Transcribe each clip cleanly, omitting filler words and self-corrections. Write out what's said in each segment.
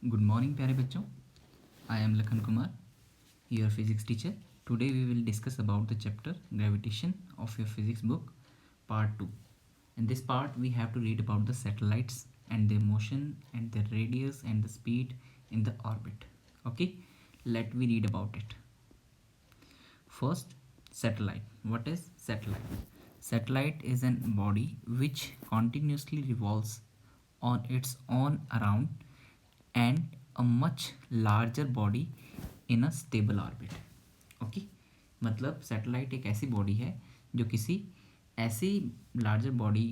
Good morning प्यारे बच्चों. I am Lakhan Kumar, your physics teacher. Today we will discuss about the chapter gravitation of your physics book part 2. In this part we have to read about the satellites and their motion and their radius and the speed in the orbit. Okay, let me read about it. First, satellite. What is satellite? Satellite is a body which continuously revolves on its own around and a much larger body in a stable orbit. Okay, मतलब satellite एक ऐसी body है जो किसी ऐसी larger body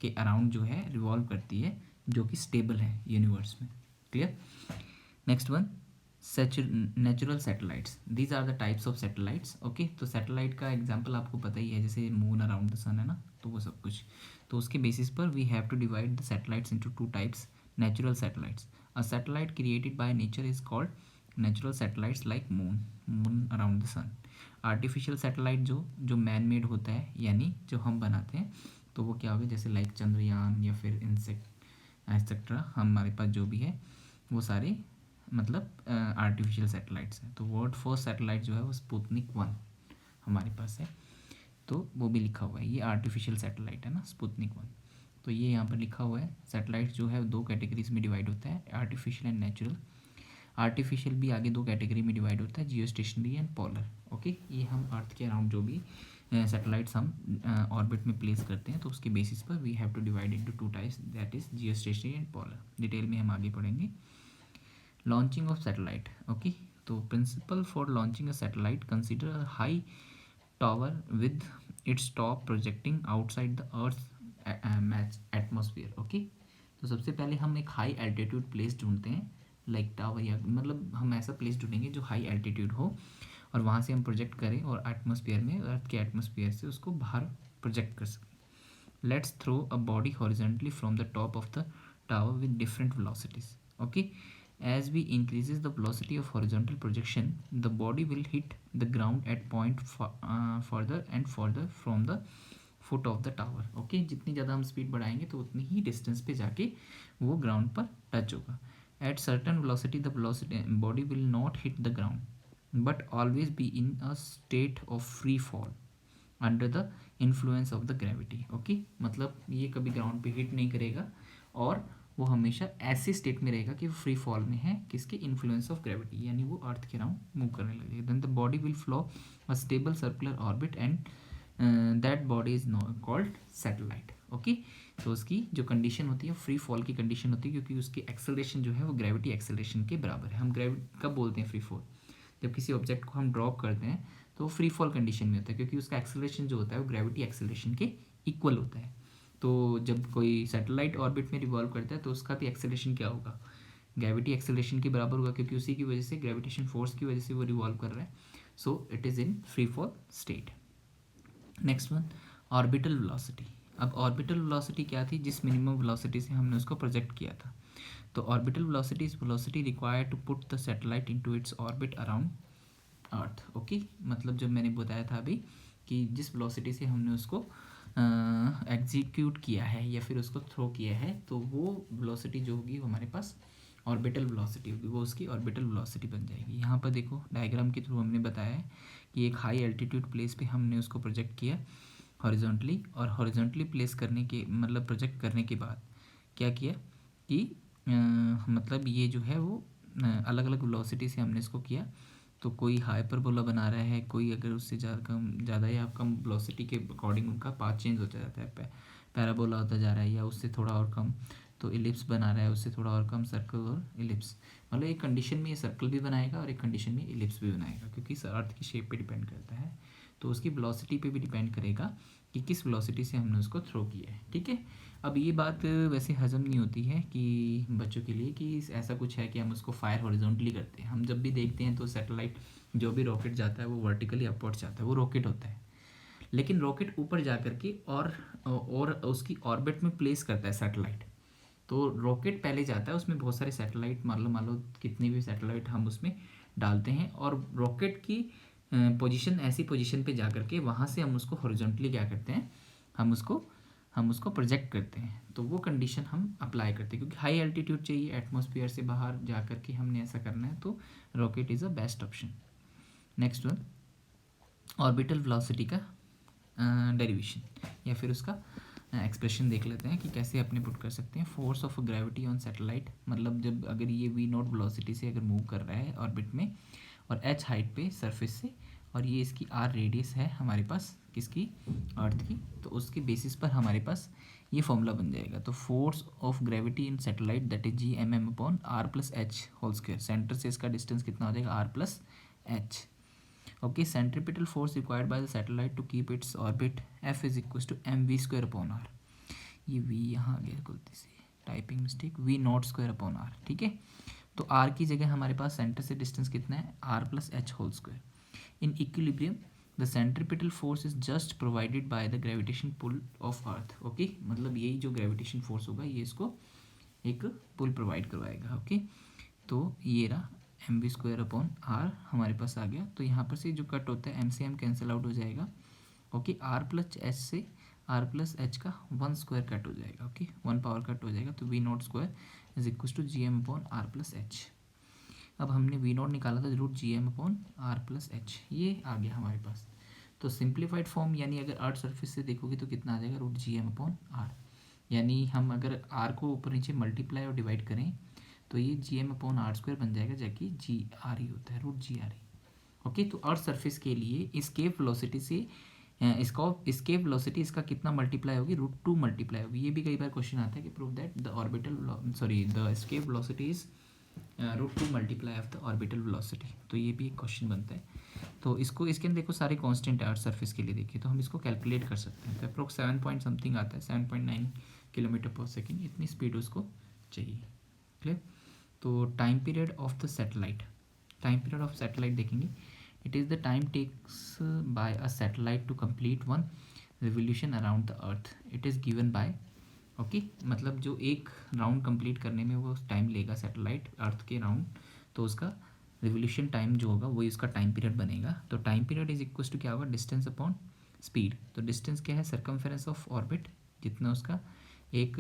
के around जो है रिवॉल्व करती है जो कि स्टेबल है यूनिवर्स में. Clear. Next one, natural satellites. These are the types of satellites. Okay, तो सैटेलाइट का एग्जांपल आपको पता ही है, जैसे मून अराउंड द सन है ना, तो वो सब कुछ. तो उसके बेसिस पर we have to divide the satellites into two types. Natural satellites. A satellite created by nature is called natural satellites like moon around the sun. Artificial satellite जो मैन मेड होता है, यानी जो हम बनाते हैं, तो वो क्या होगा, जैसे लाइक चंद्रयान या फिर इंसेक्ट एक्सेट्रा, हमारे पास जो भी है वो सारे मतलब आर्टिफिशियल सैटेलाइट्स हैं. तो वर्ल्ड फर्स्ट सैटेलाइट जो है वो स्पुतनिक 1 हमारे पास है, तो वो भी लिखा हुआ है, ये आर्टिफिशियल सैटेलाइट है ना, स्पुतनिक 1. तो ये यहाँ पर लिखा हुआ है. सैटेलाइट जो है दो कैटेगरीज में डिवाइड होता है, आर्टिफिशियल एंड नेचुरल. आर्टिफिशियल भी आगे दो कैटेगरी में डिवाइड होता है, जियो स्टेशनरी एंड पोलर. ओके, ये हम अर्थ के अराउंड जो भी सैटेलाइट्स हम ऑर्बिट में प्लेस करते हैं, तो उसके बेसिस पर we have to divide into two types, that is geostationary and polar. Detail में हम आगे पढ़ेंगे. Launching of satellite. ओके, तो principle for launching a satellite, consider a high tower with its top projecting outside the earth match atmosphere. Okay, तो सबसे पहले हम एक हाई एल्टीट्यूड प्लेस ढूंढते हैं, लाइक टावर, या मतलब हम ऐसा प्लेस ढूंढेंगे जो हाई एल्टीट्यूड हो और वहाँ से हम प्रोजेक्ट करें और एटमॉस्फेयर में, अर्थ के एटमॉस्फेयर से उसको बाहर प्रोजेक्ट कर सकें. Let's throw a body horizontally from the top of the tower with different velocities. Okay, as we increases the velocity of horizontal projection, the body will hit the ground at point further and further from the foot of the tower. Okay, जितनी ज़्यादा हम speed बढ़ाएंगे तो उतनी ही distance पे जाके वो ground पर टच होगा. At certain velocity the velocity body will not hit the ground but always be in a state of free fall under the influence of the gravity. Okay, मतलब ये कभी ग्राउंड पे hit नहीं करेगा और वो हमेशा ऐसे स्टेट में रहेगा कि वो फ्री फॉल में है, किसके इन्फ्लुएंस ऑफ ग्रेविटी, यानी वो अर्थ के अराउंड मूव करने लगेगा. Then the body will flow a stable circular orbit and that body is called satellite. Okay, तो उसकी जो कंडीशन होती है फ्री फॉल की कंडीशन होती है, क्योंकि उसकी एक्सेलरेशन जो है वो ग्रेविटी एक्सेलरेशन के बराबर है. हम ग्रेविटी कब बोलते हैं फ्री फॉल, जब किसी ऑब्जेक्ट को हम ड्रॉप करते हैं तो वो फ्री फॉल कंडीशन में होता है, क्योंकि उसका एक्सेलरेशन जो होता है वो ग्रेविटी एक्सेलरेशन के इक्वल होता है. तो जब कोई सैटेलाइट ऑर्बिट में रिवॉल्व करता है तो उसका भी एक्सेलरेशन क्या होगा, ग्रेविटी एक्सेलरेशन के बराबर होगा, क्योंकि उसी की वजह से, ग्रेविटेशन फोर्स की वजह से वो रिवॉल्व कर रहा है. So it is in free fall state. Next one, orbital velocity. अब ऑर्बिटल वेलोसिटी क्या थी, जिस मिनिमम वेलोसिटी से हमने उसको प्रोजेक्ट किया था. तो orbital velocity is velocity required to put the satellite into its orbit around earth. Okay, मतलब जब मैंने बताया था अभी कि जिस वेलोसिटी से हमने उसको एग्जीक्यूट किया है या फिर उसको थ्रो किया है, तो वो वेलोसिटी जो होगी वो हमारे पास ऑर्बिटल वेलोसिटी होगी, वो उसकी ऑर्बिटल वेलोसिटी बन जाएगी. यहाँ पर देखो डायग्राम के थ्रू हमने बताया है कि एक हाई एल्टीट्यूड प्लेस पे हमने उसको प्रोजेक्ट किया हॉरिजॉन्टली, और हॉरिजॉन्टली प्लेस करने के मतलब प्रोजेक्ट करने के बाद क्या किया कि मतलब ये जो है वो अलग अलग वेलोसिटी से हमने इसको किया. तो कोई हाइपरबोला बना रहा है, कोई अगर उससे ज़्यादा या कम वेलोसिटी के अकॉर्डिंग उनका पाथ चेंज होता जाता है, पैराबोला होता जा रहा है, या उससे थोड़ा और कम तो इलिप्स बना रहा है, उससे थोड़ा और कम सर्कल और इलिप्स. मतलब एक कंडीशन में ये सर्कल भी बनाएगा और एक कंडीशन में इलिप्स भी बनाएगा, क्योंकि अर्थ की शेप पे डिपेंड करता है. तो उसकी वेलोसिटी पे भी डिपेंड करेगा कि किस वेलोसिटी से हमने उसको थ्रो किया है. ठीक है, अब ये बात वैसे हजम नहीं होती है कि बच्चों के लिए कि ऐसा कुछ है कि हम उसको फायर हॉरिजॉन्टली करते हैं. हम जब भी देखते हैं तो सैटेलाइट जो भी रॉकेट जाता है वो वर्टिकली अपवर्ड जाता है, वो रॉकेट होता है. लेकिन रॉकेट ऊपर जा करके और उसकी ऑर्बिट में प्लेस करता है सैटेलाइट. तो रॉकेट पहले जाता है, उसमें बहुत सारे सैटेलाइट, मान लो कितने भी सैटेलाइट हम उसमें डालते हैं, और रॉकेट की पोजीशन ऐसी पोजीशन पे जा करके वहाँ से हम उसको हॉरिजॉन्टली क्या करते हैं, हम उसको हम उसको प्रोजेक्ट करते हैं, तो वो कंडीशन हम अप्लाई करते हैं, क्योंकि हाई एल्टीट्यूड चाहिए, एटमॉस्फेयर से बाहर जा कर के हमने ऐसा करना है, तो rocket is a best option. Next one, orbital velocity का डेरिवेशन या फिर उसका एक्सप्रेशन देख लेते हैं कि कैसे अपने पुट कर सकते हैं। Force of gravity on satellite, मतलब जब अगर ये v नॉट वेलोसिटी से अगर मूव कर रहा है ऑर्बिट में और h हाइट पे सरफेस से, और ये इसकी r रेडियस है हमारे पास किसकी, अर्थ की, तो उसके बेसिस पर हमारे पास ये फॉर्मूला बन जाएगा। तो force of gravity in satellite that is Gmm upon r plus H whole square, center से इसका डिस्टेंस कितना हो जाएगा, r plus H. Okay, centripetal force required by the satellite to keep its orbit f is equal to mv square upon r, ये v यहाँ आ गया गलती से, typing mistake, v not square upon r, ठीक है। तो r की जगह हमारे पास सेंटर से डिस्टेंस कितना है, r plus H whole square. In equilibrium the centripetal force is just provided by the gravitation pull of earth. Okay, मतलब यही जो ग्रेविटेशन फोर्स होगा ये इसको एक पुल प्रोवाइड करवाएगा। ओके, तो ये रहा M V square upon R हमारे पास आ गया। तो यहाँ पर से जो कट होता है एम से एम कैंसिल आउट हो जाएगा। ओके, आर प्लस एच से आर प्लस एच का 1 स्क्वायर कट हो जाएगा। ओके, 1 पावर कट हो जाएगा, तो V not square is equal to G M upon R plus H. अब हमने वी नॉट निकाला था root G M upon R plus H, ये आ गया हमारे पास। तो सिंप्लीफाइड फॉर्म, यानी अगर अर्थ सरफेस से देखोगे तो कितना आ जाएगा, root G M upon R. यानी हम अगर आर को ऊपर नीचे मल्टीप्लाई और डिवाइड करें तो ये G M upon R square बन जाएगा, जबकि जी आर ही होता है, रूट जी आर ही। ओके, तो अर्थ सरफेस के लिए एस्केप वेलोसिटी से इसका एस्केप वेलोसिटी इसका कितना मल्टीप्लाई होगी, रूट 2 मल्टीप्लाई होगी। ये भी कई बार क्वेश्चन आता है कि prove that the orbital sorry the escape velocity is root 2 multiply of the orbital velocity. तो ये भी एक क्वेश्चन बनता है। तो इसको इसके अंदर देखो सारे कांस्टेंट है अर्थ सरफेस के लिए, देखिए तो हम इसको कैलकुलेट कर सकते हैं। तो अप्रोक्स 7 पॉइंट समथिंग आता है, 7.9 किलोमीटर पर सेकेंड, इतनी स्पीड उसको चाहिए। क्लियर। तो time period of the satellite, time period of satellite देखेंगे, it is the time takes by a satellite to complete 1 revolution around the earth. It is given by, okay, मतलब जो एक round complete करने में वो time लेगा satellite अर्थ के round, तो उसका रिवोल्यूशन टाइम जो होगा वही उसका टाइम पीरियड बनेगा। तो time period is equal to क्या होगा, डिस्टेंस अपॉन स्पीड। तो डिस्टेंस क्या है, सर्कमफेरेंस ऑफ ऑर्बिट, जितना उसका एक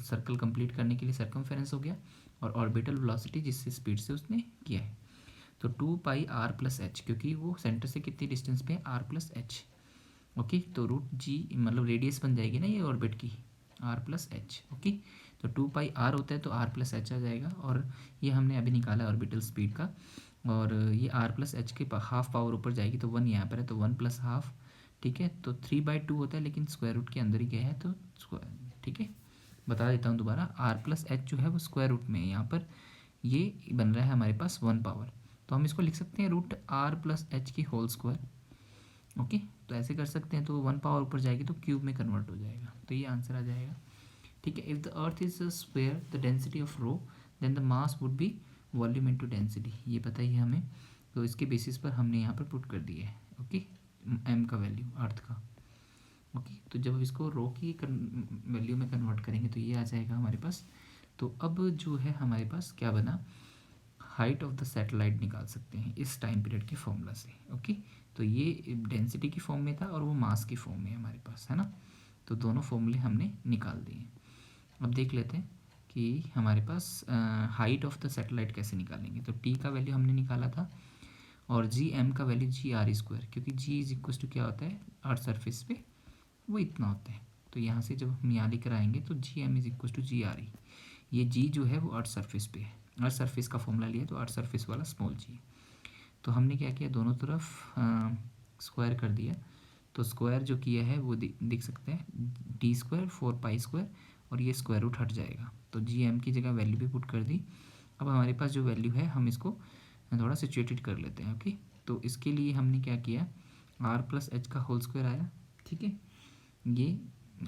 सर्कल कंप्लीट करने के लिए सर्कमफेरेंस हो गया, और ऑर्बिटल वेलोसिटी जिससे स्पीड से उसने किया है। तो 2 पाई आर प्लस एच, क्योंकि वो सेंटर से कितनी डिस्टेंस पे है, आर प्लस एच। ओके, तो रूट जी मतलब रेडियस बन जाएगी ना ये ऑर्बिट की, आर प्लस एच। ओके, तो 2 पाई आर होता है तो आर प्लस एच आ जाएगा, और ये हमने अभी निकाला ऑर्बिटल स्पीड का, और ये आर प्लस एच के हाफ पावर ऊपर जाएगी, तो 1 यहाँ पर है तो 1 प्लस हाफ, ठीक है। तो 3/2 होता है, लेकिन स्क्वायर रूट के अंदर ही गया है तो स्क्वायर, ठीक है। बता देता हूँ दोबारा, आर प्लस एच जो है वो स्क्वायर रूट में है, यहाँ पर ये बन रहा है हमारे पास 1 पावर, तो हम इसको लिख सकते हैं रूट आर प्लस एच की होल स्क्वायर। ओके, तो ऐसे कर सकते हैं, तो 1 पावर ऊपर जाएगी तो क्यूब में कन्वर्ट हो जाएगा, तो ये आंसर आ जाएगा। ठीक है, if the earth is a square the density of rho then the mass would be volume into density, ये पता ही है हमें, तो इसके बेसिस पर हमने यहाँ पर पुट कर दिया है। ओके, एम का वैल्यू अर्थ का। ओके, तो जब इसको रो की वैल्यू में कन्वर्ट करेंगे तो ये आ जाएगा हमारे पास। तो अब जो है हमारे पास क्या बना, हाइट ऑफ द सैटेलाइट निकाल सकते हैं इस टाइम पीरियड के फॉर्मूला से। ओके, तो ये डेंसिटी की फॉर्म में था और वो मास की फॉर्म में है हमारे पास, है ना। तो दोनों फॉर्मूले हमने निकाल दिए। अब देख लेते हैं कि हमारे पास हाइट ऑफ द सैटेलाइट कैसे निकालेंगे। तो टी का वैल्यू हमने निकाला था, और जी एम का वैल्यू जी आर स्क्वायर, क्योंकि जी इज इक्वल टू क्या होता है, अर्थ सरफेस पे वो इतना होता है। तो यहाँ से जब हम यहाँ लेकर आएंगे तो G M is equal to G R E, ये जी जो है वो अर्थ सरफेस पे है, अर्थ सरफेस का फॉर्मूला लिया तो अर्थ सरफेस वाला स्मॉल जी। तो हमने क्या किया, दोनों तरफ स्क्वायर कर दिया। तो स्क्वायर जो किया है वो दिख सकते हैं, टी स्क्वायर 4 पाई स्क्वायर, और ये स्क्वायर रूट हट जाएगा, तो जी एम की जगह वैल्यू भी पुट कर दी। अब हमारे पास जो वैल्यू है हम इसको थोड़ा सिचुएटेड कर लेते हैं। ओके, तो इसके लिए हमने क्या किया, आर प्लस एच का होल स्क्वायर आया, ठीक है, ये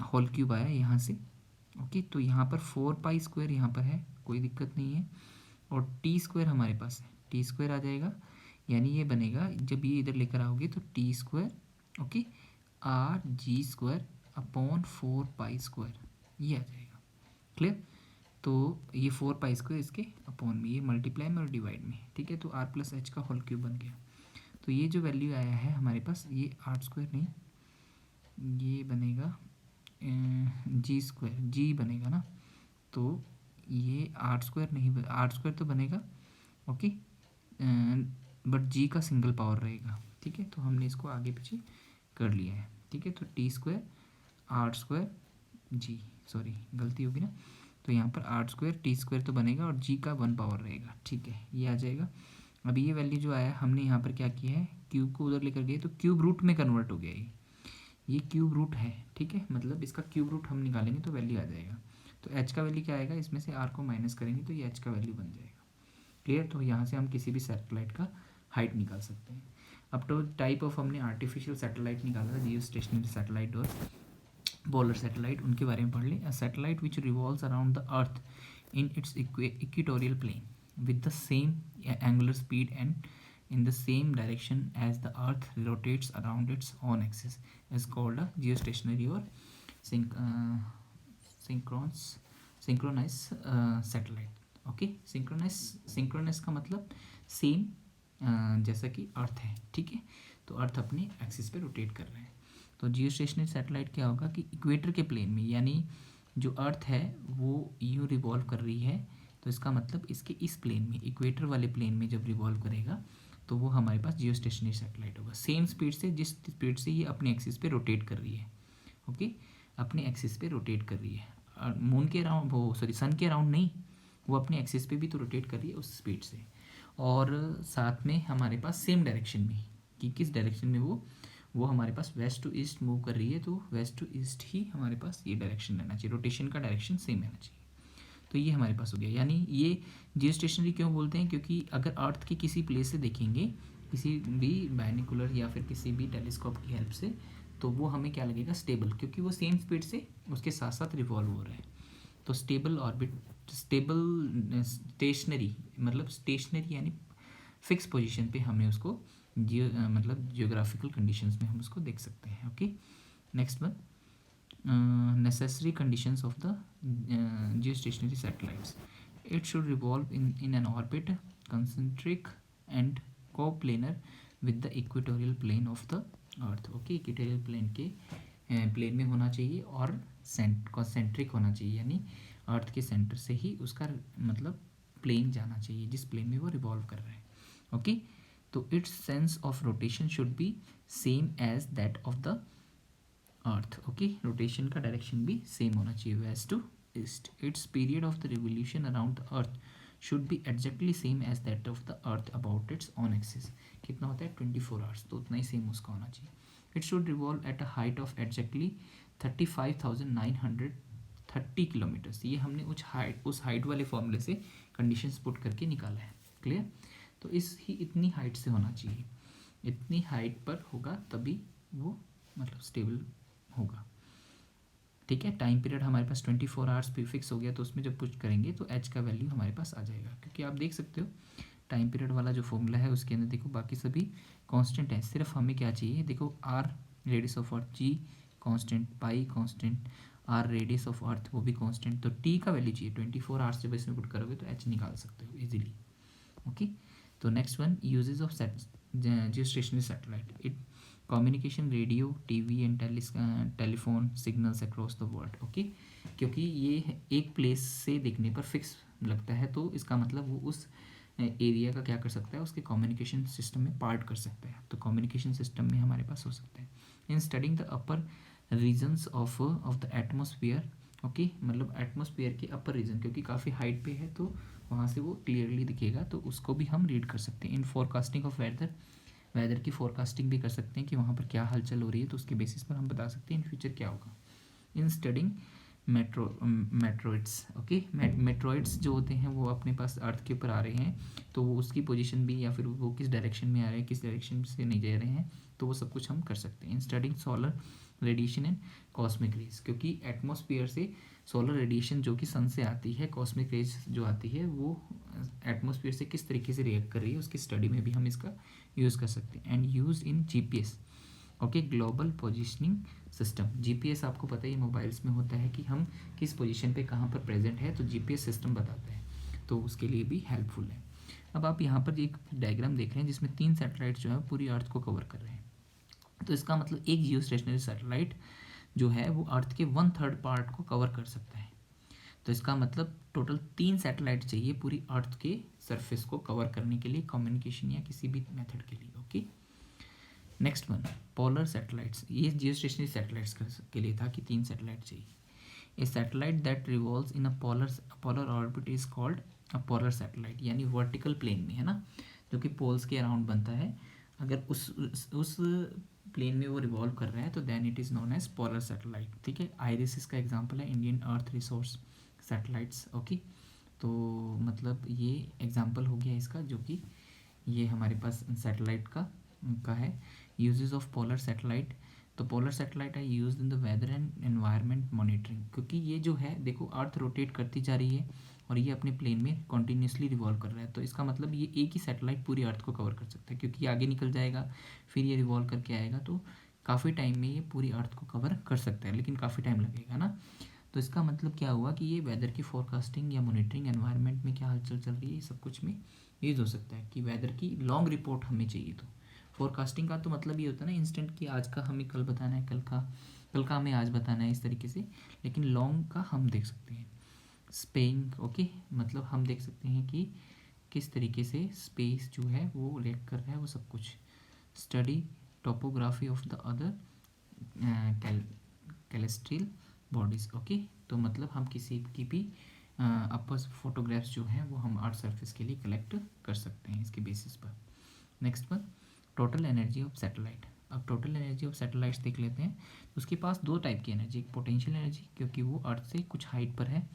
होल क्यूब आया यहाँ से। ओके, तो यहाँ पर 4 पाई स्क्वायर यहाँ पर है, कोई दिक्कत नहीं है, और टी स्क्वायर हमारे पास है, टी स्क्वायर आ जाएगा, यानी ये बनेगा, जब ये इधर लेकर आओगे तो T square, okay, R G square upon 4 pi square, ये आ जाएगा। क्लियर। तो ये 4 पाई स्क्वायर इसके अपॉन में, ये मल्टीप्लाई में और डिवाइड में, ठीक है। तो आर प्लस एच का होल क्यूब बन गया। तो ये जो वैल्यू आया है हमारे पास, ये आर स्क्वायर नहीं, ये बनेगा जी स्क्वायर, जी बनेगा ना, तो ये आर स्क्वायर नहीं, आर स्क्वायर तो बनेगा, ओके, बट जी का सिंगल पावर रहेगा, ठीक है। तो हमने इसको आगे पीछे कर लिया है, ठीक है। तो T square are square G, sorry गलती होगी ना, तो यहाँ पर आर स्क्वायर टी स्क्वायर तो बनेगा और जी का 1 पावर रहेगा, ठीक है, ये आ जाएगा। अभी ये वैल्यू जो आया, हमने यहाँ पर क्या किया है, क्यूब को उधर लेकर गए तो क्यूब रूट में कन्वर्ट हो गया ये क्यूब रूट है, ठीक है, मतलब इसका क्यूब रूट हम निकालेंगे तो वैल्यू आ जाएगा। तो एच का वैल्यू क्या आएगा, इसमें से आर को माइनस करेंगे तो ये एच का वैल्यू बन जाएगा, क्लियर। तो यहाँ से हम किसी भी सैटेलाइट का हाइट निकाल सकते हैं। अब तो टाइप ऑफ हमने आर्टिफिशियल सैटेलाइट निकाला था, जियो स्टेशनरी सैटेलाइट और पोलर सैटेलाइट, उनके बारे में पढ़ लें। A satellite which revolves around the earth in its equatorial plane with the same angular speed and in the same direction as the earth rotates around its own axis is called a geostationary or synchronous satellite, okay. Synchronous का मतलब same, जैसा कि अर्थ है, ठीक है। तो अर्थ अपने axis पे रोटेट कर रहे हैं। तो जियो स्टेशनरी सैटेलाइट क्या होगा कि इक्वेटर के प्लेन में, यानी जो अर्थ है वो यूँ रिवॉल्व कर रही है, तो इसका मतलब इसके इस प्लेन में, इक्वेटर वाले प्लेन में जब रिवॉल्व करेगा तो वो हमारे पास जियो स्टेशनरी सैटेलाइट होगा। सेम स्पीड से, जिस स्पीड से ये अपने एक्सिस पे रोटेट कर रही है, ओके, अपने एक्सिस पे रोटेट कर रही है। और मून के अराउंड, वो सॉरी सन के अराउंड नहीं, वो अपने एक्सिस पे भी तो रोटेट कर रही है उस स्पीड से। और साथ में हमारे पास सेम डायरेक्शन में, कि किस डायरेक्शन में वो हमारे पास वेस्ट टू ईस्ट मूव कर रही है, तो वेस्ट टू ईस्ट ही हमारे पास ये डायरेक्शन रहना चाहिए, रोटेशन का डायरेक्शन सेम रहना चाहिए। तो ये हमारे पास हो गया। यानी ये जियो स्टेशनरी क्यों बोलते हैं, क्योंकि अगर अर्थ के किसी प्लेस से देखेंगे, किसी भी बाइनिकुलर या फिर किसी भी टेलीस्कोप की हेल्प से, तो वो हमें क्या लगेगा, स्टेबल, क्योंकि वो सेम स्पीड से उसके साथ साथ रिवॉल्व हो रहा है। तो स्टेबल ऑर्बिट, स्टेबल स्टेशनरी, मतलब स्टेशनरी यानी फिक्स पोजीशन पे हमें उसको मतलब जियोग्राफिकल कंडीशंस में हम उसको देख सकते हैं, okay. Next one, necessary conditions of the geostationary satellites. It should revolve in an orbit concentric and coplanar with the equatorial plane of the earth, okay। Equatorial plane के प्लेन में होना चाहिए और कॉन्सेंट्रिक होना चाहिए, यानी अर्थ के सेंटर से ही उसका मतलब प्लेन जाना चाहिए, जिस प्लेन में वो रिवॉल्व कर रहा है, ओके। तो its sense of rotation should be same as that of the earth, okay. Rotation का डायरेक्शन भी सेम होना चाहिए, west to east. Its period of the revolution around the earth should be exactly same as that of the earth about its own axis. कितना होता है, 24 hours, तो उतना ही same उसका होना चाहिए। It should revolve at a height of exactly 35,930 kilometres. ये हमने उस हाइट वाले फॉर्मूले से कंडीशंस पुट करके निकाला है, क्लियर। तो इतनी हाइट से होना चाहिए, इतनी हाइट पर होगा तभी वो मतलब स्टेबल होगा, ठीक है। टाइम पीरियड हमारे पास 24 आवर्स पे फिक्स हो गया, तो उसमें जब पुट करेंगे तो एच का वैल्यू हमारे पास आ जाएगा, क्योंकि आप देख सकते हो टाइम पीरियड वाला जो फॉर्मूला है उसके अंदर देखो बाकी सभी कांस्टेंट है, सिर्फ हमें क्या चाहिए, देखो R radius of earth, G constant, pi constant, R radius of earth वो भी कांस्टेंट, तो टी का वैल्यू चाहिए। 24 आवर्स जब इसमें पुट करोगे तो एच निकाल सकते हो इजीली, ओके। तो next one, uses of Jio stationery satellite. It communication, radio, TV and telephone signals across the world, okay. क्योंकि ये एक प्लेस से देखने पर फिक्स लगता है, तो इसका मतलब वो उस एरिया का क्या कर सकता है, उसके कम्युनिकेशन सिस्टम में पार्ट कर सकता है, तो कम्युनिकेशन सिस्टम में हमारे पास हो सकता है। In studying the upper regions of the atmosphere, okay, मतलब एटमोसफियर के अपर रीजन, क्योंकि काफ़ी हाइट पे है तो वहाँ से वो क्लियरली दिखेगा, तो उसको भी हम रीड कर सकते हैं। इन फोरकास्टिंग ऑफ वेदर की फोरकास्टिंग भी कर सकते हैं कि वहाँ पर क्या हलचल हो रही है, तो उसके बेसिस पर हम बता सकते हैं इन फ्यूचर क्या होगा। इन स्टडिंग मेट्रोइड्स, ओके। मेट्रोइड्स जो होते हैं वो अपने पास अर्थ के ऊपर आ रहे हैं, तो वो उसकी पोजीशन भी, या फिर वो किस डायरेक्शन में आ रहे हैं, किस डायरेक्शन से नहीं जा रहे हैं, तो वो सब कुछ हम कर सकते हैं। इन studying solar radiation and cosmic rays, क्योंकि एटमॉस्फेयर से सोलर रेडिएशन जो कि सन से आती है, कॉस्मिक रेज जो आती है वो एटमॉस्फेयर से किस तरीके से रिएक्ट कर रही है, उसकी स्टडी में भी हम इसका यूज़ कर सकते हैं। And use in GPS, okay, global positioning system. GPS आपको पता ही मोबाइल्स में होता है कि हम किस पोजीशन पे कहाँ पर प्रेजेंट है, तो जीपीएस सिस्टम बताता है, तो उसके लिए भी हेल्पफुल है। अब आप यहाँ पर एक डायग्राम देख रहे हैं जिसमें 3 सैटेलाइट जो है पूरी अर्थ को कवर कर रहे हैं, तो इसका मतलब एक जियो स्टेशनरी सैटेलाइट जो है वो अर्थ के 1/3 पार्ट को कवर कर सकता है। तो इसका मतलब टोटल 3 सैटेलाइट चाहिए पूरी अर्थ के सरफेस को कवर करने के लिए, कम्युनिकेशन या किसी भी मेथड के लिए। Okay, next one, polar satellites. ये जियो स्टेशनरी सैटेलाइट्स के लिए था कि 3 सैटेलाइट चाहिए। A satellite that revolves in a polar orbit is called a polar satellite, यानी वर्टिकल प्लेन में, है ना, जो कि पोल्स के अराउंड बनता है। अगर उस प्लेन में वो रिवॉल्व कर रहा है तो then it is known as polar satellite. ठीक है, आइरिस इसका एग्जांपल है, Indian earth resource satellites. Okay, तो मतलब ये एग्जांपल हो गया इसका, जो कि ये हमारे पास सैटेलाइट का है। यूजेस ऑफ पोलर सैटेलाइट, तो polar satellite are used in the weather and environment monitoring, क्योंकि ये जो है देखो अर्थ रोटेट करती जा रही है और ये अपने प्लेन में कॉन्टीन्यूसली रिवॉल्व कर रहा है। तो इसका मतलब ये एक ही सैटेलाइट पूरी अर्थ को कवर कर सकता है, क्योंकि ये आगे निकल जाएगा फिर ये रिवॉल्व करके आएगा, तो काफ़ी टाइम में ये पूरी अर्थ को कवर कर सकता है, लेकिन काफ़ी टाइम लगेगा ना। तो इसका मतलब क्या हुआ कि ये वेदर की फोरकास्टिंग या मॉनिटरिंग, एनवायरनमेंट में क्या हलचल चल रही है, सब कुछ में यूज़ हो सकता है। कि वेदर की लॉन्ग रिपोर्ट हमें चाहिए, तो फोरकास्टिंग का तो मतलब ये होता है ना इंस्टेंट, कि आज का हमें कल बताना है, कल का हमें आज बताना है, इस तरीके से। लेकिन लॉन्ग का हम देख सकते हैं स्पेइंग। ओके, मतलब हम देख सकते हैं कि किस तरीके से स्पेस जो है वो रिएक्ट कर रहा है, वो सब कुछ। Study topography of the other celestial bodies. Okay, तो मतलब हम किसी की भी अपर फोटोग्राफ्स जो हैं वो हम अर्थ सरफेस के लिए कलेक्ट कर सकते हैं इसके बेसिस पर। नेक्स्ट पर टोटल एनर्जी ऑफ सैटेलाइट। अब टोटल एनर्जी ऑफ सैटेलाइट्स देख लेते हैं। उसके पास दो टाइप की एनर्जी, एक पोटेंशियल एनर्जी, क्योंकि वो अर्थ से कुछ हाइट पर है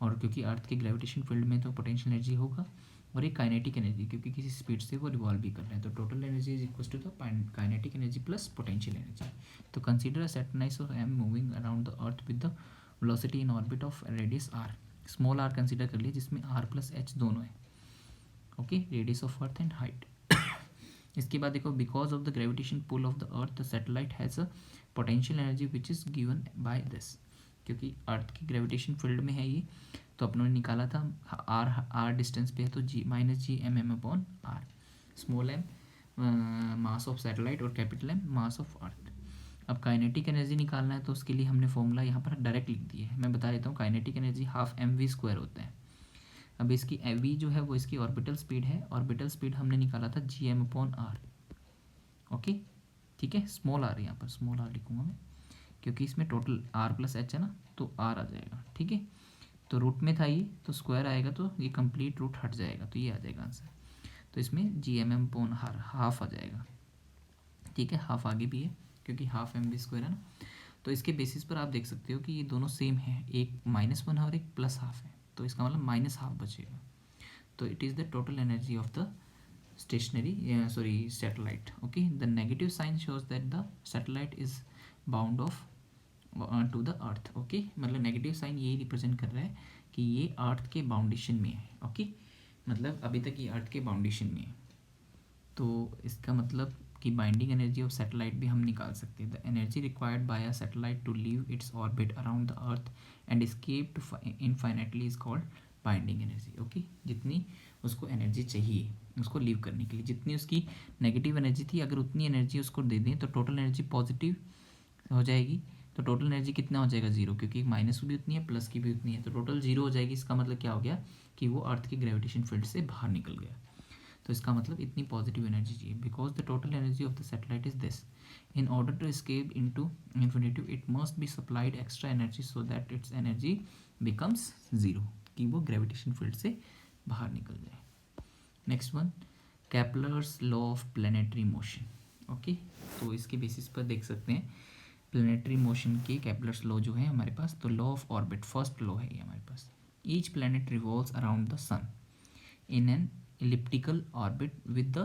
और क्योंकि अर्थ के ग्रेविटेशन फील्ड में तो पोटेंशियल एनर्जी होगा, और एक काइनेटिक एनर्जी, क्योंकि किसी स्पीड से वो रिवॉल्व भी कर रहे हैं। तो total energy is equal to the kinetic energy plus potential energy. तो consider a satellite of m moving around the earth with the velocity in orbit of radius r. Small r consider कर लिया, जिसमें r plus h दोनों है। Okay, radius of earth and height. इसके बाद देखो, because of the gravitation pull of the earth the satellite has a potential energy which is given bye this. क्योंकि earth की ग्रेविटेशन फील्ड में है ये, तो अपनों ने निकाला था आर डिस्टेंस पे है, तो g/m/r। Small m mass of satellite और capital m mass of earth. अब काइनेटिक एनर्जी निकालना है, तो उसके लिए हमने फॉर्मूला यहाँ पर डायरेक्ट लिख दिया है। मैं बता देता हूँ, काइनेटिक एनर्जी ½ mv² होता है। अब इसकी v जो है वो इसकी ऑर्बिटल स्पीड है, ऑर्बिटल स्पीड हमने निकाला था gm/r। ओके, ठीक है, स्मॉल आर, यहाँ पर स्मॉल आर लिखूँगा मैं, क्योंकि इसमें टोटल r प्लस एच है ना, तो r आ जाएगा। ठीक है, तो रूट में था ये, तो स्क्वायर आएगा तो ये कंप्लीट रूट हट जाएगा, तो ये आ जाएगा आंसर। तो इसमें gm/r हाफ आ जाएगा। ठीक है, हाफ आगे भी है क्योंकि ½ mv² है ना। तो इसके बेसिस पर आप देख सकते हो कि ये दोनों सेम है, एक -1 है और एक +½ है, तो इसका मतलब -½ बचेगा। तो it is the total energy of the satellite. Okay, the negative sign shows that the satellite is bound of to the earth. Okay, मतलब नेगेटिव साइन यही रिप्रेजेंट कर रहा है कि ये अर्थ के बाउंडेशन में है। ओके, मतलब अभी तक ये अर्थ के बाउंडेशन में है, तो इसका मतलब कि बाइंडिंग एनर्जी ऑफ सैटेलाइट भी हम निकाल सकते हैं। The energy required by a satellite to leave its orbit around the earth and escape to infinitely is called binding energy. Okay, जितनी उसको एनर्जी चाहिए उसको लीव करने के लिए, जितनी उसकी नेगेटिव एनर्जी थी, अगर उतनी एनर्जी उसको दे दें तो टोटल एनर्जी पॉजिटिव हो जाएगी। तो टोटल एनर्जी कितना हो जाएगा, 0, क्योंकि माइनस भी उतनी है प्लस की भी उतनी है, तो टोटल 0 हो जाएगी। इसका मतलब क्या हो गया कि वो अर्थ की ग्रेविटेशन फील्ड से बाहर निकल गया। तो इसका मतलब इतनी पॉजिटिव एनर्जी चाहिए। Because the total energy of the satellite is this, in order to escape into infinity it must be supplied extra energy so that its energy becomes 0, कि वो ग्रेविटेशन फील्ड से बाहर निकल जाए। Next one, Kepler's law of planetary motion. Okay, तो इसके basis पर देख सकते हैं प्लैनेटरी मोशन के केपलर्स लॉ जो है हमारे पास, तो law of orbit first law है ये हमारे पास। Each planet revolves around the sun in an elliptical orbit with the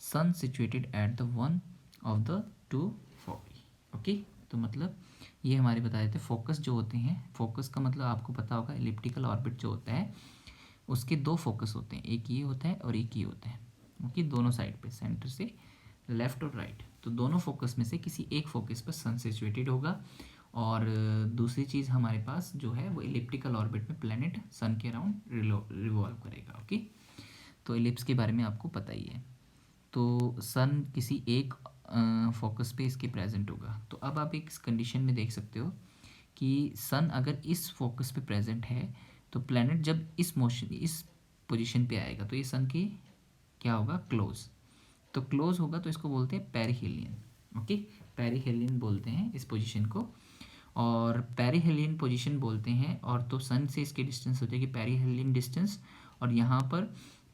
sun situated at the one of the two foci। Okay, तो मतलब ये हमारे बता देते फोकस जो होते हैं, फोकस का मतलब आपको पता होगा, एलिप्टिकल ऑर्बिट जो होता है उसके दो फोकस होते हैं, एक ये होता है और एक ये होता है। ओके, दोनों साइड पे, सेंटर से लेफ्ट और राइट, तो दोनों फोकस में से किसी एक फोकस पर सन सिचुएटेड होगा, और दूसरी चीज़ हमारे पास जो है वो एलिप्टिकल ऑर्बिट में प्लैनेट सन के अराउंड रिवॉल्व करेगा। ओके, तो एलिप्स के बारे में आपको पता ही है। तो सन किसी एक फोकस पे इसके प्रेजेंट होगा। तो अब आप एक कंडीशन में देख सकते हो कि सन अगर इस फोकस पे प्रेजेंट है तो प्लैनेट जब इस पोजीशन पे आएगा तो ये सन के क्या होगा, क्लोज। तो क्लोज होगा तो इसको बोलते हैं पेरिहेलियन। ओके, पेरिहेलियन बोलते हैं इस पोजीशन को, और पेरिहेलियन पोजीशन बोलते हैं। और तो सन से इसकी डिस्टेंस हो जाएगी पेरिहेलियन डिस्टेंस, और यहाँ पर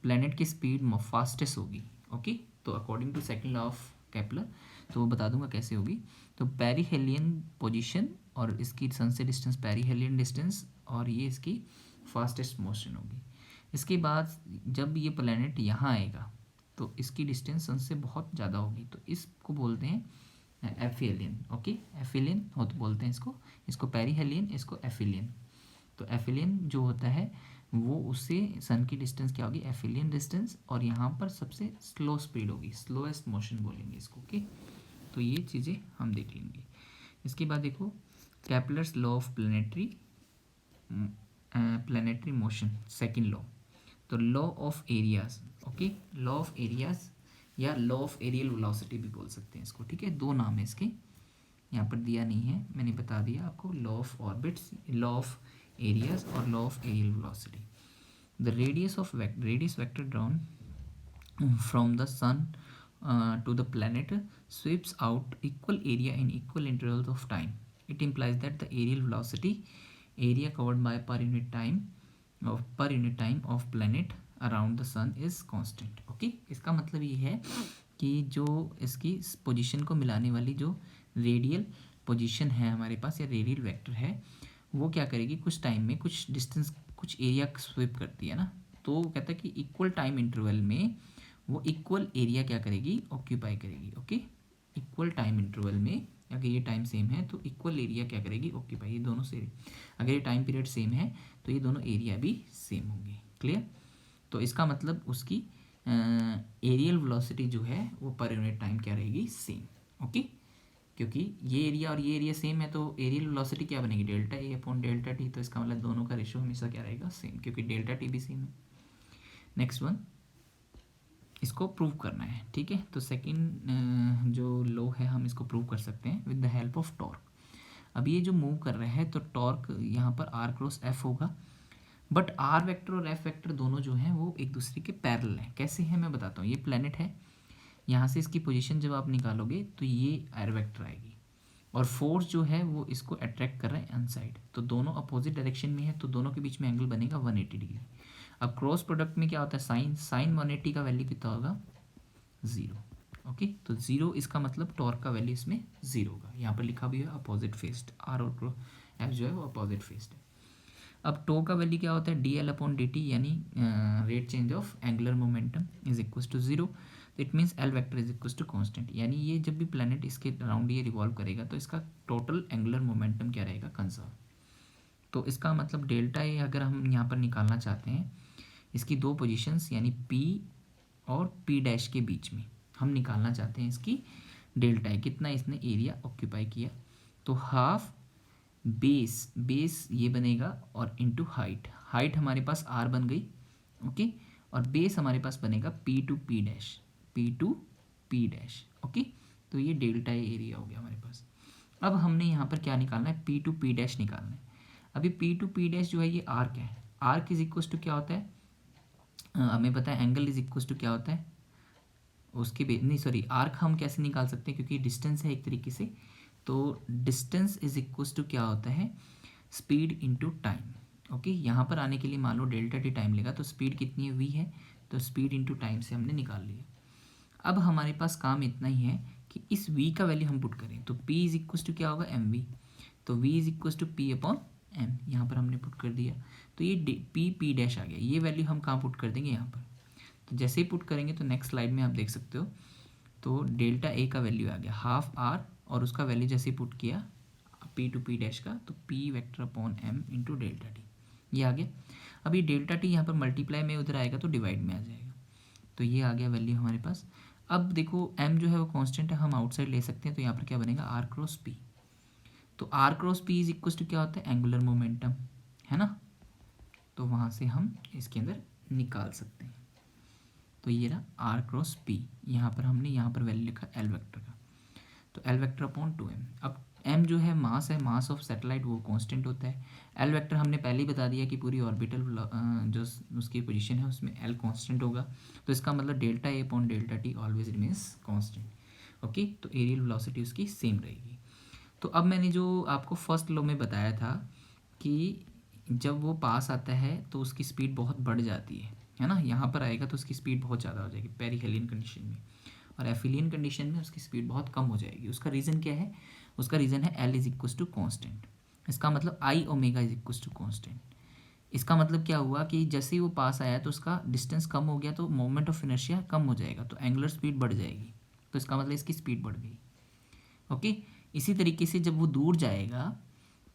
प्लैनेट की स्पीड फास्टेस्ट होगी। ओके, तो according to second law of Kepler, तो वो बता दूंगा कैसे होगी। तो पेरिहेलियन पोजीशन और इसकी सन से डिस्टेंस पेरिहेलियन डिस्टेंस, और ये इसकी फास्टेस्ट मोशन होगी। इसके बाद जब ये प्लैनेट यहाँ आएगा तो इसकी डिस्टेंस सन से बहुत ज़्यादा होगी, तो इसको बोलते हैं एफिलियन। ओके, एफिलियन हो तो बोलते हैं इसको पेरिहेलियन, इसको एफिलियन। तो एफिलियन जो होता है वो उससे सन की डिस्टेंस क्या होगी, एफिलियन डिस्टेंस, और यहाँ पर सबसे स्लो स्पीड होगी, स्लोएस्ट मोशन बोलेंगे इसको। ओके, तो ये चीज़ें हम देख लेंगे। इसके बाद देखो Kepler's law of planetary motion, second law. तो law of areas, okay, law of areas या लॉ ऑफ एरियल वेलोसिटी भी बोल सकते हैं इसको। ठीक है, दो नाम है इसके, यहाँ पर दिया नहीं है, मैंने बता दिया आपको। Law of orbits, law of areas और law of areal velocity. The radius vector drawn from the sun to the planet sweeps out equal area in equal intervals of time. It implies that the aerial velocity, area covered by per unit time of planet around the sun is constant. Okay, इसका मतलब ये है कि जो इसकी position को मिलाने वाली जो रेडियल पोजीशन है हमारे पास, या रेडियल वेक्टर है, वो क्या करेगी, कुछ टाइम में कुछ डिस्टेंस, कुछ एरिया स्वीप करती है ना। तो कहता है कि इक्वल टाइम इंटरवल में वो इक्वल एरिया क्या करेगी, ऑक्यूपाई करेगी। ओके, इक्वल टाइम इंटरवल में अगर ये टाइम सेम है तो इक्वल एरिया क्या करेगी, ऑक्यूपाई। ये दोनों से अगर ये टाइम पीरियड सेम है तो ये दोनों एरिया भी सेम होंगे। क्लियर? तो इसका मतलब उसकी एरियल वेलोसिटी जो है वो पर यूनिट टाइम क्या रहेगी, सेम। ओके, क्योंकि ये एरिया और ये एरिया सेम है तो एरियल वेलोसिटी क्या बनेगी, delta a upon delta T. तो इसका मतलब दोनों का रेशियो हमेशा क्या रहेगा, सेम, क्योंकि डेल्टा टी भी सेम है। नेक्स्ट वन, इसको प्रूव करना है। ठीक है, तो सेकंड जो लॉ है हम इसको प्रूव कर सकते हैं with the help of torque. अब ये जो मूव कर रहा है तो टॉर्क यहाँ पर आर क्रॉस एफ होगा, बट आर वेक्टर और एफ वेक्टर दोनों जो हैं वो एक दूसरे के पैरेलल हैं। कैसे हैं मैं बताता हूँ। ये प्लैनेट है, यहाँ से इसकी पोजीशन जब आप निकालोगे तो ये आर वेक्टर आएगी, और फोर्स जो है वो इसको अट्रैक्ट कर रहा है अनसाइड, तो दोनों अपोजिट डायरेक्शन में है, तो दोनों के बीच में एंगल बनेगा 180 डिग्री। अब क्रॉस प्रोडक्ट में क्या होता है, साइन 180 का वैल्यू कितना होगा, 0। ओके, तो 0 इसका मतलब टॉर्क का वैल्यू इसमें 0 होगा। यहाँ पर लिखा भी है अपोजिट फेस्ड, आर और एफ जो है वो अपोजिट फेस्ड है। अब टो का वैल्यू क्या होता है, d l upon d t, यानी rate change of angular momentum is equal to 0। It means l vector is equal to constant, यानी ये जब भी प्लैनेट इसके अराउंड ये रिवॉल्व करेगा तो इसका टोटल एंगुलर मोमेंटम क्या रहेगा, कंजर्व। तो इसका मतलब डेल्टा ए अगर हम यहाँ पर निकालना चाहते हैं, इसकी दो पोजीशंस यानी पी और पी डैश के बीच में हम निकालना चाहते हैं इसकी डेल्टा ए, कितना इसने एरिया ऑक्यूपाई किया। तो हाफ बेस ये बनेगा और इनटू हाइट हमारे पास आर बन गई। ओके, और बेस हमारे पास बनेगा P to P dash. Okay, तो ये डेल्टा ए एरिया हो गया हमारे पास। अब हमने यहाँ पर क्या निकालना है, पी टू पी डैश निकालना है। अभी पी टू पी डैश जो है ये आर्क है, आर्क इज इक्वल टू क्या होता है, हमें पता है एंगल इज इक्वल टू क्या होता है उसके नहीं सॉरी, आर्क हम कैसे निकाल सकते हैं, क्योंकि डिस्टेंस है एक तरीके से। तो डिस्टेंस इज इक्वल टू क्या होता है, स्पीड इनटू टाइम। ओके, यहाँ पर आने के लिए मान लो डेल्टा टी टाइम लेगा, तो स्पीड कितनी है, वी है, तो स्पीड इनटू टाइम से हमने निकाल लिया। अब हमारे पास काम इतना ही है कि इस v का वैल्यू हम पुट करें, तो p इज इक्वल टू क्या होगा, एम वी। तो v is equal to P upon M, यहाँ पर हमने पुट कर दिया, तो ये पी डैश आ गया। ये वैल्यू हम कहाँ पुट कर देंगे, यहाँ पर। तो जैसे ही पुट करेंगे तो नेक्स्ट स्लाइड में आप देख सकते हो, तो डेल्टा ए का वैल्यू आ गया हाफ आर, और उसका वैल्यू जैसे ही पुट किया पी टू पी डैश का, तो P vector upon M into delta T, ये आ गया। अब ये डेल्टा टी यहाँ पर मल्टीप्लाई में उधर आएगा तो डिवाइड में आ जाएगा, तो ये आ गया वैल्यू हमारे पास। अब देखो m जो है वो कांस्टेंट है, हम आउटसाइड ले सकते हैं, तो यहाँ पर क्या बनेगा, आर क्रॉस पी। तो R cross P is equal to क्या होता है, एंगुलर मोमेंटम, है ना। तो वहाँ से हम इसके अंदर निकाल सकते हैं। तो ये रहा आर क्रॉस पी, यहाँ पर हमने यहाँ पर वैल्यू लिखा एल वेक्टर का। तो एल वेक्टर अपॉन 2m। अब m जो है मास है, मास ऑफ सैटेलाइट वो कांस्टेंट होता है। एल वेक्टर हमने पहले ही बता दिया कि पूरी ऑर्बिटल जो उसकी पोजीशन है उसमें एल कांस्टेंट होगा, तो इसका मतलब delta a upon delta t always remains constant. Okay, तो एरियल वेलोसिटी उसकी सेम रहेगी। तो अब मैंने जो आपको फर्स्ट लॉ में बताया था कि जब वो पास आता है तो उसकी स्पीड बहुत बढ़ जाती है ना, यहाँ पर आएगा तो उसकी स्पीड बहुत ज़्यादा हो जाएगी पेरिहेलियन कंडीशन में, और एफिलियन कंडीशन में उसकी स्पीड बहुत कम हो जाएगी। उसका रीज़न क्या है? उसका रीज़न है l is equals to constant. इसका मतलब I omega is equals to constant. इसका मतलब क्या हुआ कि जैसे ही वो पास आया तो उसका डिस्टेंस कम हो गया, तो मोमेंट ऑफ इनर्शिया कम हो जाएगा, तो एंगुलर स्पीड बढ़ जाएगी, तो इसका मतलब इसकी स्पीड बढ़ गई। ओके, इसी तरीके से जब वो दूर जाएगा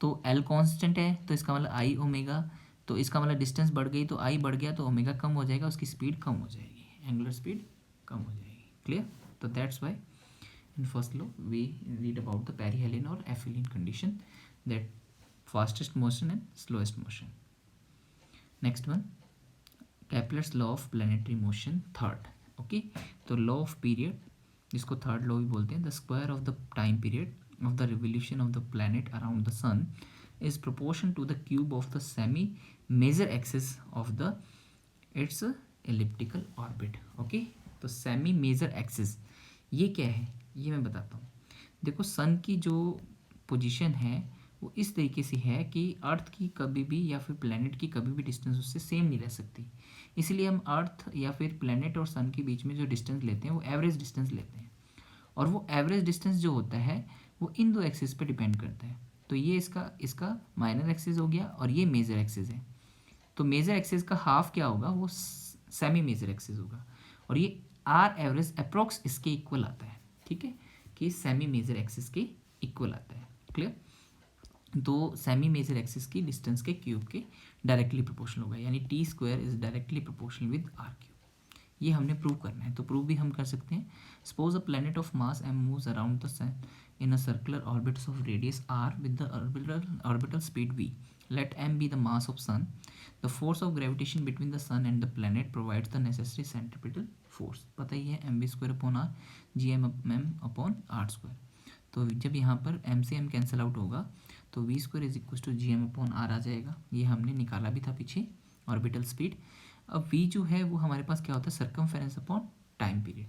तो एल कांस्टेंट है, तो इसका मतलब आई ओमेगा, तो इसका मतलब डिस्टेंस बढ़ गई तो आई बढ़ गया, तो ओमेगा कम हो जाएगा, उसकी स्पीड कम हो जाएगी, एंगुलर स्पीड कम हो जाएगी। क्लियर? तो that's why in first law we read about the perihelion और aphelion condition, that fastest motion and slowest motion. Next one, Kepler's law of planetary motion third. Okay, तो law of period, जिसको third law भी बोलते हैं, the square of the time period of the revolution of the planet around the sun is proportion to the cube of the semi major axis of the its elliptical orbit. Okay, तो semi major axis ये क्या है, ये मैं बताता हूँ। देखो, सन की जो पोजीशन है वो इस तरीके से है कि अर्थ की कभी भी या फिर प्लैनेट की कभी भी डिस्टेंस उससे सेम नहीं रह सकती, इसलिए हम अर्थ या फिर प्लैनेट और सन के बीच में जो डिस्टेंस लेते हैं वो एवरेज डिस्टेंस लेते हैं, और वो एवरेज डिस्टेंस जो होता है वो इन दो एक्सिस पे डिपेंड करता है। तो ये इसका माइनर एक्सिस हो गया और ये मेजर एक्सिस है, तो मेजर एक्सिस का हाफ क्या होगा, वो सेमी मेजर एक्सिस होगा, और ये आर एवरेज अप्रोक्स इसके इक्वल आता है। ठीक है, कि सेमी मेजर एक्सिस के इक्वल आता है। क्लियर? तो सेमी मेजर एक्सिस की डिस्टेंस के क्यूब के डायरेक्टली प्रोपोर्शनल होगा, यानी T square is directly proportional with R cube. ये हमने प्रूव करना है, तो प्रूव भी हम कर सकते हैं। Suppose a planet of mass M moves around the sun in a circular orbit of radius r with the orbital speed v. Let m be the mass of sun. The force of gravitation between the sun and the planet provides the necessary centripetal force. पता ही है mv square upon R G M upon R square. तो जब यहाँ पर m से m cancel out होगा तो v square is equal to G M upon r आ जाएगा। ये हमने निकाला भी था पीछे, ऑर्बिटल स्पीड। अब v जो है वो हमारे पास क्या होता है, सर्कमफेरेंस अपॉन टाइम पीरियड,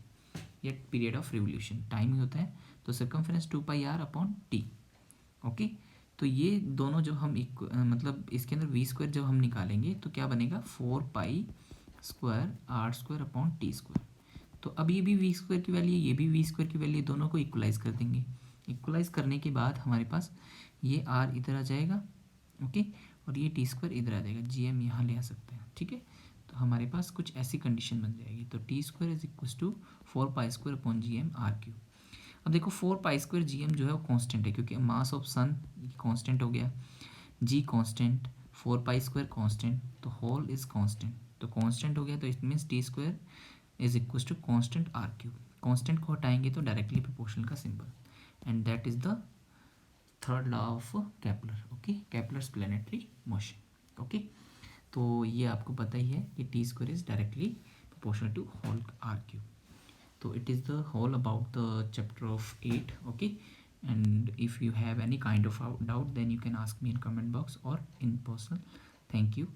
या पीरियड ऑफ रिवोल्यूशन, टाइम ही होता है, तो circumference 2πr upon T. Okay, तो ये दोनों जब हम मतलब इसके अंदर वी स्क्वायर जब हम निकालेंगे तो क्या बनेगा, 4π square are square upon t square. तो अब ये भी वी स्क्वायर की वैल्यू, ये भी वी स्क्वायर की वैल्यू, दोनों को इक्वलाइज कर देंगे। इक्वलाइज करने के बाद हमारे पास ये आर इधर आ जाएगा, ओके, और ये टी स्क्वायर इधर आ जाएगा, जी एम यहाँ ले आ सकते हैं। ठीक है, तो हमारे पास कुछ ऐसी कंडीशन बन जाएगी। तो T square is equal to 4π square upon g m r cube. अब देखो 4π स्क्वायर जी एम जो है वो कांस्टेंट है, क्योंकि मास ऑफ सन कांस्टेंट हो गया, जी कांस्टेंट, 4π स्क्वायर कांस्टेंट, तो होल इज कांस्टेंट, तो कांस्टेंट हो गया, तो it means T square is equal to constant R cube. Constant को हटाएंगे तो डायरेक्टली प्रोपोर्शनल का symbol, and that is the third law of Kepler. Okay, Kepler's planetary motion. Okay, तो ये आपको पता ही है कि T square is directly proportional to whole R cube. So it is the whole about the chapter of 8. Okay, and if you have any kind of doubt then you can ask me in comment box or in person. Thank you.